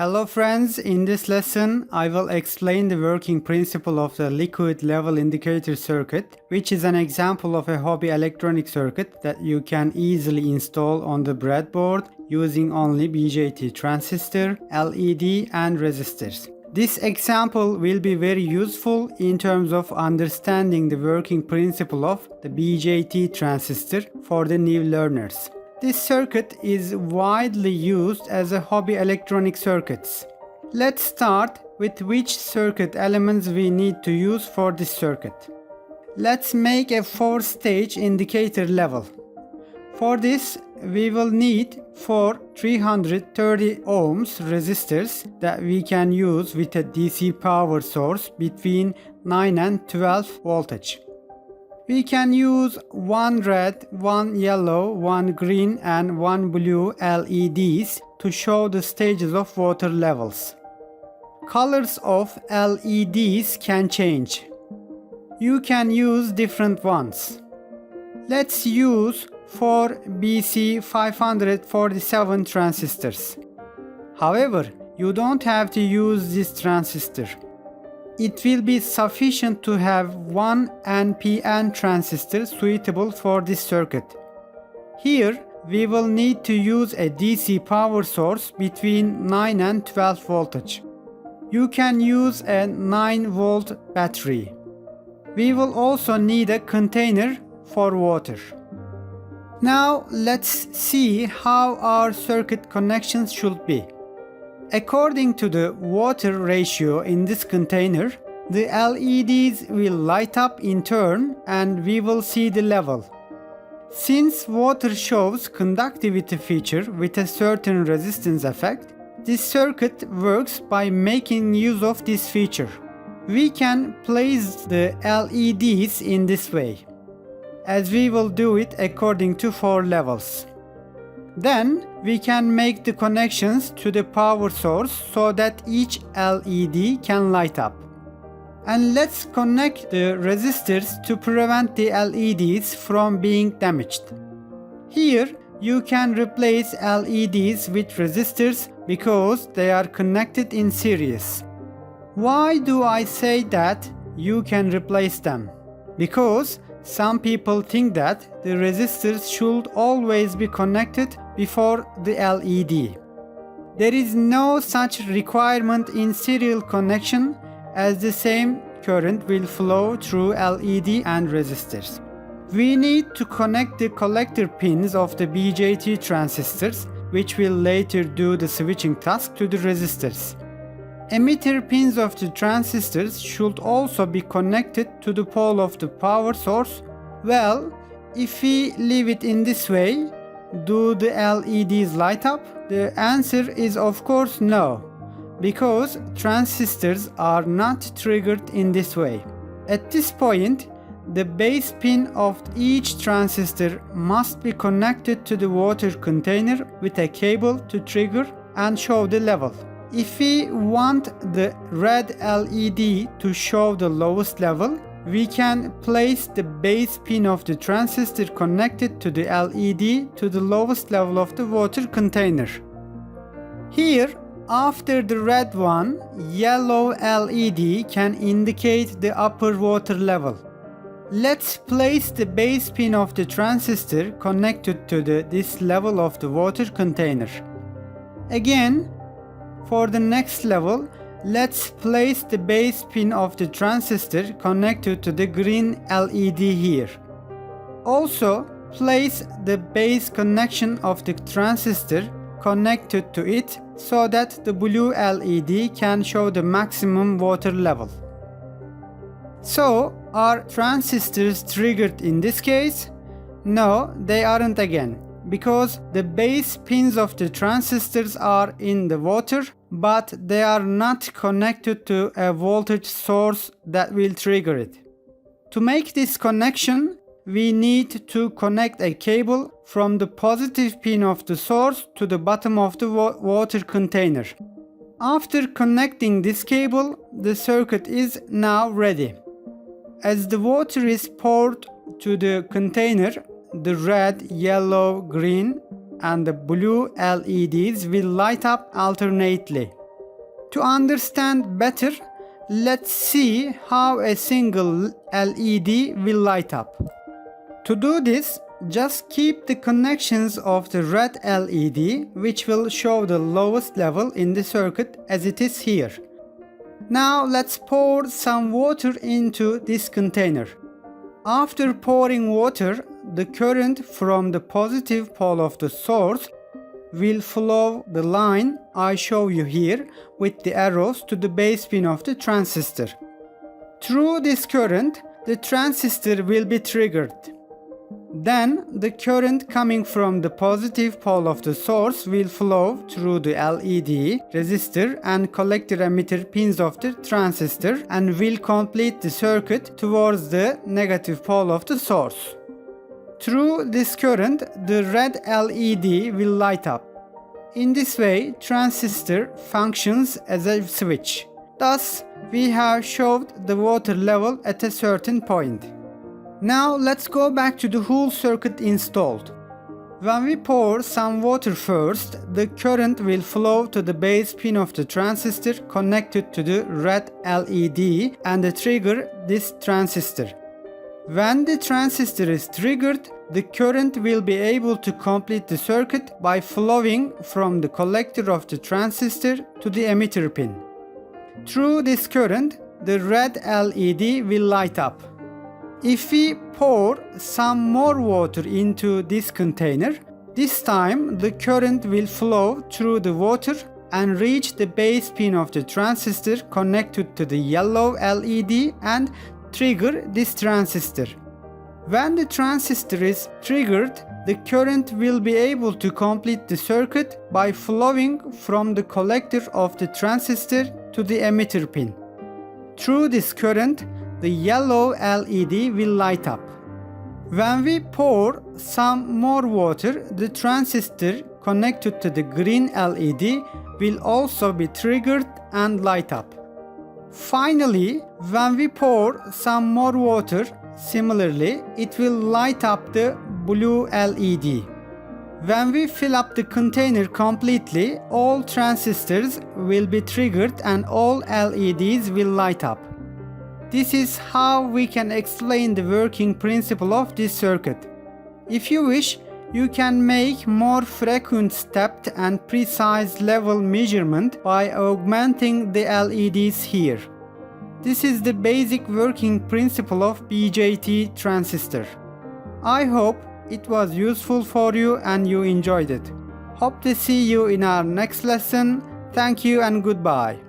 Hello friends, in this lesson I will explain the working principle of the liquid level indicator circuit, which is an example of a hobby electronic circuit that you can easily install on the breadboard using only BJT transistor, LED and resistors. This example will be very useful in terms of understanding the working principle of the BJT transistor for the new learners. This circuit is widely used as a hobby electronic circuits. Let's start with which circuit elements we need to use for this circuit. Let's make a 4-stage indicator level. For this, we will need 4 330 ohms resistors that we can use with a DC power source between 9 and 12 voltage. We can use one red, one yellow, one green and one blue LEDs to show the stages of water levels. Colors of LEDs can change. You can use different ones. Let's use 4 BC547 transistors. However, you don't have to use this transistor. It will be sufficient to have one NPN transistor suitable for this circuit. Here, we will need to use a DC power source between 9 and 12 voltage. You can use a 9 volt battery. We will also need a container for water. Now, let's see how our circuit connections should be. According to the water ratio in this container, the LEDs will light up in turn and we will see the level. Since water shows conductivity feature with a certain resistance effect, this circuit works by making use of this feature. We can place the LEDs in this way, as we will do it according to 4 levels. Then we can make the connections to the power source so that each LED can light up. And let's connect the resistors to prevent the LEDs from being damaged. Here you can replace LEDs with resistors because they are connected in series. Why do I say that you can replace them? Because some people think that the resistors should always be connected before the LED. There is no such requirement in serial connection, as the same current will flow through LED and resistors. We need to connect the collector pins of the BJT transistors, which will later do the switching task, to the resistors. Emitter pins of the transistors should also be connected to the pole of the power source. Well, if we leave it in this way, do the LEDs light up? The answer is of course no, because transistors are not triggered in this way. At this point, the base pin of each transistor must be connected to the water container with a cable to trigger and show the level. If we want the red LED to show the lowest level, we can place the base pin of the transistor connected to the LED to the lowest level of the water container. Here, after the red one, yellow LED can indicate the upper water level. Let's place the base pin of the transistor connected to this level of the water container. Again, for the next level, let's place the base pin of the transistor connected to the green LED here. Also, place the base connection of the transistor connected to it so that the blue LED can show the maximum water level. So, are transistors triggered in this case? No, they aren't again, because the base pins of the transistors are in the water, but they are not connected to a voltage source that will trigger it. To make this connection, we need to connect a cable from the positive pin of the source to the bottom of the water container. After connecting this cable, the circuit is now ready. As the water is poured to the container, the red, yellow, green and the blue LEDs will light up alternately. To understand better, let's see how a single LED will light up. To do this, just keep the connections of the red LED, which will show the lowest level in the circuit as it is here. Now let's pour some water into this container. After pouring water, the current from the positive pole of the source will follow the line I show you here with the arrows to the base pin of the transistor. Through this current, the transistor will be triggered. Then, the current coming from the positive pole of the source will flow through the LED, resistor and collector emitter pins of the transistor and will complete the circuit towards the negative pole of the source. Through this current, the red LED will light up. In this way, transistor functions as a switch. Thus, we have showed the water level at a certain point. Now let's go back to the whole circuit installed. When we pour some water first, the current will flow to the base pin of the transistor connected to the red LED and trigger this transistor. When the transistor is triggered, the current will be able to complete the circuit by flowing from the collector of the transistor to the emitter pin. Through this current, the red LED will light up. If we pour some more water into this container, this time the current will flow through the water and reach the base pin of the transistor connected to the yellow LED and trigger this transistor. When the transistor is triggered, the current will be able to complete the circuit by flowing from the collector of the transistor to the emitter pin. Through this current, the yellow LED will light up. When we pour some more water, the transistor connected to the green LED will also be triggered and light up. Finally, when we pour some more water, similarly, it will light up the blue LED. When we fill up the container completely, all transistors will be triggered and all LEDs will light up. This is how we can explain the working principle of this circuit. If you wish, you can make more frequent stepped and precise level measurement by augmenting the LEDs here. This is the basic working principle of BJT transistor. I hope it was useful for you and you enjoyed it. Hope to see you in our next lesson. Thank you and goodbye.